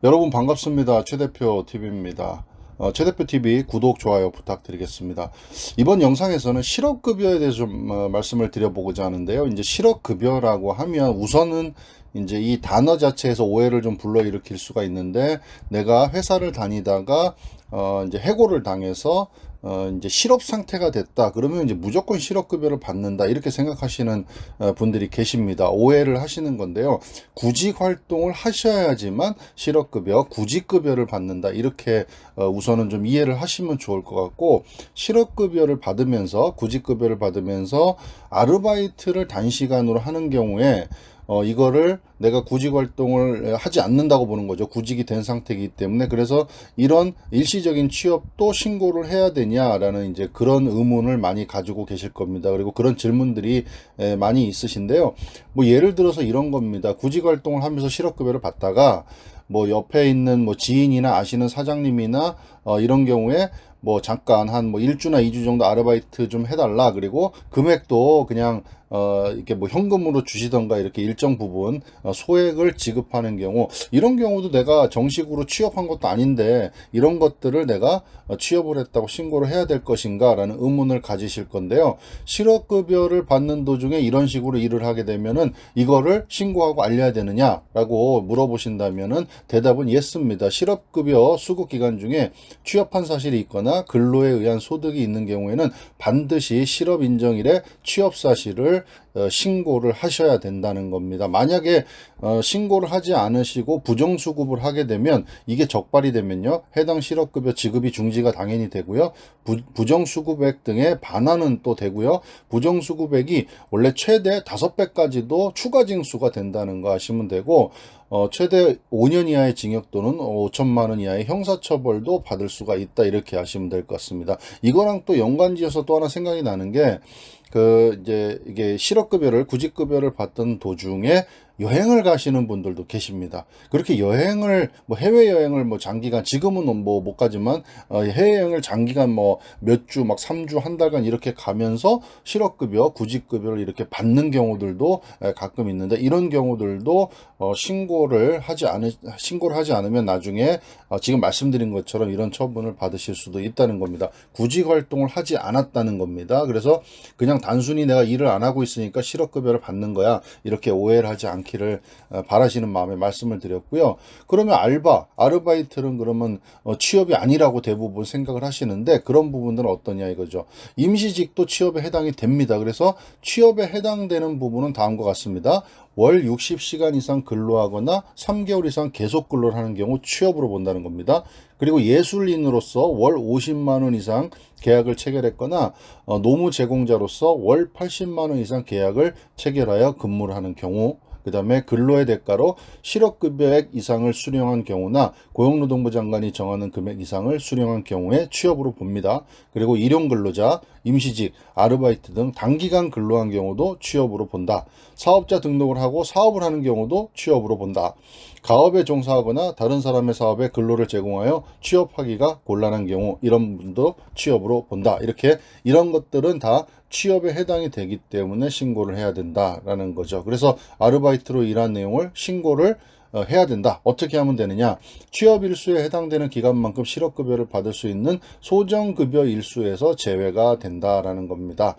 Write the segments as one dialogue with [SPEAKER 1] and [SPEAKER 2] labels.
[SPEAKER 1] 여러분 반갑습니다. 최대표 TV입니다. 최대표 TV 구독, 좋아요 부탁드리겠습니다. 이번 영상에서는 실업급여에 대해서 좀 말씀을 드려보고자 하는데요. 이제 실업급여라고 하면 우선은 이제 이 단어 자체에서 오해를 좀 불러일으킬 수가 있는데, 내가 회사를 다니다가 이제 해고를 당해서 이제 실업 상태가 됐다 그러면 이제 무조건 실업급여를 받는다 이렇게 생각하시는 분들이 계십니다. 오해를 하시는 건데요. 구직 활동을 하셔야지만 실업급여, 구직급여를 받는다 이렇게 우선은 좀 이해를 하시면 좋을 것 같고, 실업급여를 받으면서 구직급여를 받으면서 아르바이트를 단시간으로 하는 경우에 이거를 내가 구직 활동을 하지 않는다고 보는 거죠. 구직이 된 상태이기 때문에. 그래서 이런 일시적인 취업도 신고를 해야 되냐라는 이제 그런 의문을 많이 가지고 계실 겁니다. 그리고 그런 질문들이 많이 있으신데요. 뭐 예를 들어서 이런 겁니다. 구직 활동을 하면서 실업급여를 받다가 뭐 옆에 있는 뭐 지인이나 아시는 사장님이나 이런 경우에 뭐 잠깐 한 뭐 1주나 2주 정도 아르바이트 좀 해달라. 그리고 금액도 그냥 이렇게 뭐 현금으로 주시던가 이렇게 일정 부분 소액을 지급하는 경우, 이런 경우도 내가 정식으로 취업한 것도 아닌데 이런 것들을 내가 취업을 했다고 신고를 해야 될 것인가 라는 의문을 가지실 건데요. 실업급여를 받는 도중에 이런 식으로 일을 하게 되면은 이거를 신고하고 알려야 되느냐라고 물어보신다면은 대답은 예스입니다. 실업급여 수급 기간 중에 취업한 사실이 있거나 근로에 의한 소득이 있는 경우에는 반드시 실업인정일에 취업 사실을 신고를 하셔야 된다는 겁니다. 만약에 신고를 하지 않으시고 부정수급을 하게 되면, 이게 적발이 되면요, 해당 실업급여 지급이 중지가 당연히 되고요, 부정수급액 등의 반환은 또 되고요, 부정수급액이 원래 최대 5배까지도 추가 징수가 된다는 거 아시면 되고, 최대 5년 이하의 징역 또는 5천만 원 이하의 형사처벌도 받을 수가 있다 이렇게 아시면 될 것 같습니다. 이거랑 또 연관지어서 또 하나 생각이 나는 게, 이제 이게 실업급여를, 구직급여를 받던 도중에 여행을 가시는 분들도 계십니다. 그렇게 여행을, 뭐 해외여행을 뭐 장기간, 지금은 뭐 못 가지만, 해외여행을 장기간 뭐 몇 주, 막 3주, 한 달간 이렇게 가면서 실업급여, 구직급여를 이렇게 받는 경우들도 가끔 있는데, 이런 경우들도 신고를 하지 않으면 나중에 지금 말씀드린 것처럼 이런 처분을 받으실 수도 있다는 겁니다. 구직 활동을 하지 않았다는 겁니다. 그래서 그냥 단순히 내가 일을 안 하고 있으니까 실업급여를 받는 거야 이렇게 오해를 하지 않기를 바라시는 마음에 말씀을 드렸고요. 그러면 아르바이트는 그러면 취업이 아니라고 대부분 생각을 하시는데, 그런 부분들은 어떠냐 이거죠. 임시직도 취업에 해당이 됩니다. 그래서 취업에 해당되는 부분은 다음과 같습니다. 월 60시간 이상 근로하거나 3개월 이상 계속 근로를 하는 경우 취업으로 본다는 겁니다. 그리고 예술인으로서 월 50만 원 이상 계약을 체결했거나 노무 제공자로서 월 80만 원 이상 계약을 체결하여 근무를 하는 경우, 그 다음에 근로의 대가로 실업급여액 이상을 수령한 경우나 고용노동부 장관이 정하는 금액 이상을 수령한 경우에 취업으로 봅니다. 그리고 일용근로자, 임시직, 아르바이트 등 단기간 근로한 경우도 취업으로 본다. 사업자 등록을 하고 사업을 하는 경우도 취업으로 본다. 가업에 종사하거나 다른 사람의 사업에 근로를 제공하여 취업하기가 곤란한 경우, 이런 분도 취업으로 본다. 이렇게 이런 것들은 다 취업에 해당이 되기 때문에 신고를 해야 된다라는 거죠. 그래서 아르바이트로 일한 내용을 신고를 해야 된다. 어떻게 하면 되느냐? 취업 일수에 해당되는 기간만큼 실업급여를 받을 수 있는 소정급여 일수에서 제외가 된다라는 겁니다.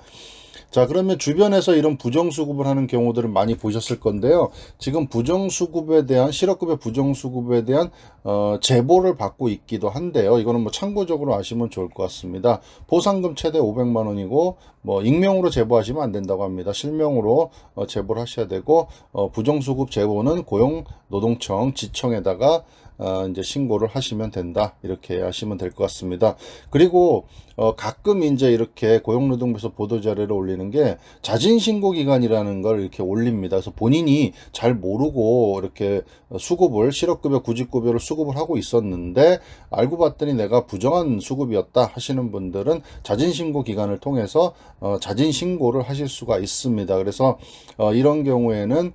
[SPEAKER 1] 자, 그러면 주변에서 이런 부정수급을 하는 경우들을 많이 보셨을 건데요. 지금 부정수급에 대한, 실업급여 부정수급에 대한 제보를 받고 있기도 한데요. 이거는 뭐 참고적으로 아시면 좋을 것 같습니다. 보상금 최대 500만 원이고, 뭐 익명으로 제보하시면 안 된다고 합니다. 실명으로 제보를 하셔야 되고, 부정수급 제보는 고용노동청 지청에다가 이제 신고를 하시면 된다. 이렇게 하시면 될 것 같습니다. 그리고 가끔 이제 이렇게 고용노동부에서 보도자료를 올리는 게 자진신고 기간이라는 걸 이렇게 올립니다. 그래서 본인이 잘 모르고 이렇게 수급을, 실업급여, 구직급여를 수급을 하고 있었는데 알고 봤더니 내가 부정한 수급이었다 하시는 분들은 자진신고 기간을 통해서 자진신고를 하실 수가 있습니다. 그래서 이런 경우에는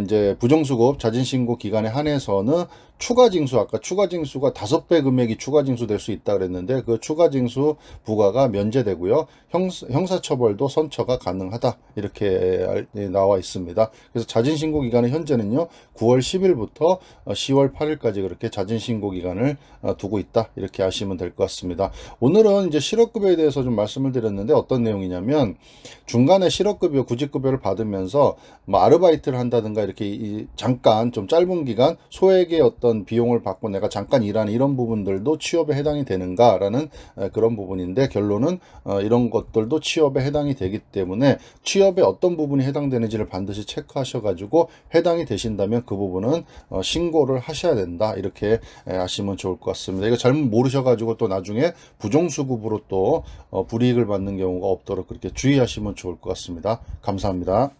[SPEAKER 1] 이제 부정수급 자진신고 기간에 한해서는 추가 징수, 아까 추가 징수가 5배 금액이 추가 징수될 수 있다 그랬는데 그 추가 징수 부과가 면제되고요. 형사처벌도 선처가 가능하다. 이렇게 나와 있습니다. 그래서 자진신고 기간은 현재는요. 9월 10일부터 10월 8일까지 그렇게 자진신고 기간을 두고 있다. 이렇게 아시면 될 것 같습니다. 오늘은 이제 실업급여에 대해서 좀 말씀을 드렸는데 어떤 내용이냐면 중간에 실업급여, 구직급여를 받으면서 뭐 아르바이트를 한다든가 이렇게 잠깐 좀 짧은 기간 소액의 어떤 비용을 받고 내가 잠깐 일하는 이런 부분들도 취업에 해당이 되는가라는 그런 부분인데 결론은 이런 것들도 취업에 해당이 되기 때문에 취업에 어떤 부분이 해당되는지를 반드시 체크하셔가지고 해당이 되신다면 그 부분은 신고를 하셔야 된다. 이렇게 아시면 좋을 것 같습니다. 이거 잘못 모르셔가지고 또 나중에 부정수급으로 또 불이익을 받는 경우가 없도록 그렇게 주의하시면 좋을 것 같습니다. 감사합니다.